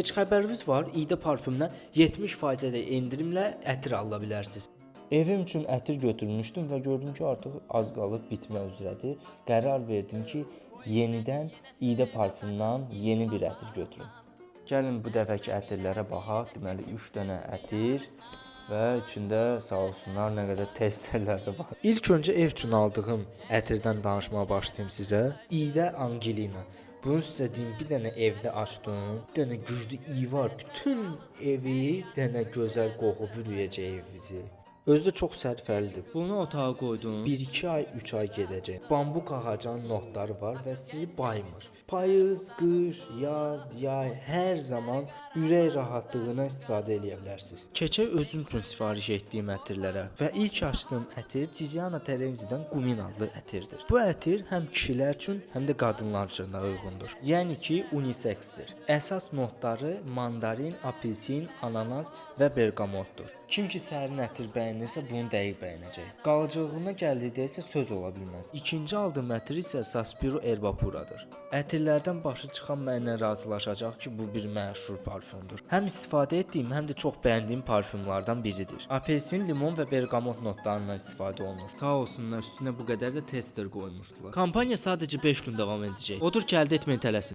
Heç xəbəriniz var? İdə parfümdən 70% də endirimlə ətir ala bilərsiniz. Evim üçün ətir götürmüşdüm və gördüm ki, artıq az qalıb bitmək üzrədir. Qərar verdim ki, yenidən İdə parfümdən yeni bir ətir götürüm. Gəlin bu dəfəki ətirlərə baxaq. Deməli 3 dənə ətir və içində sağ olsunlar nə qədər testerlər də var. İlk öncə ev üçün aldığım ətirdən danışmağa başlayım sizə. İdə Angelina. Bunu sizə deyim, bir dənə evdə açdım. Bir dənə güclü iyi var. Bütün evi dənə gözəl qoxu bürüyəcək evinizi. Özü də çox sərfəlidir. Bunu otağa qoydum. 1-2 ay, 3 ay gedəcək. Bambuk ağacının notları var və sizi baymır. Payız, qış, yaz, yay, hər zaman ürək rahatlığına istifadə edə bilərsiniz. Keçək özüm üçün sifariş etdiyim ətirlərə və ilk açdığım ətir Tiziana Terenzi'dən Gumin adlı ətirdir. Bu ətir həm kişilər üçün, həm də qadınlar üçün də uyğundur. Yəni ki, uniseksdir. Əsas notları mandarin, apelsin, ananas və bergamotdur. Kim ki sərin ətir bəyənirsə, bunu dəqiq bəyənəcək. Qalıcılığına gəldikdə isə söz ola bilməz. İkinci aldığım ətir isə Saspiro Erbapuradır. Ətirlərdən başı çıxan mənimlə razılaşacaq ki, bu bir məşhur parfümdür. Həm istifadə etdiyim, həm də çox bəyəndiyim parfümlardan biridir. Apelsin, limon və bergamot notlarından istifadə olunur. Sağ olsunlar, üstünə bu qədər də tester qoymuşdular. Kampaniya sadəcə 5 gün davam edəcək. Odur ki, əldə etməyin tələsin.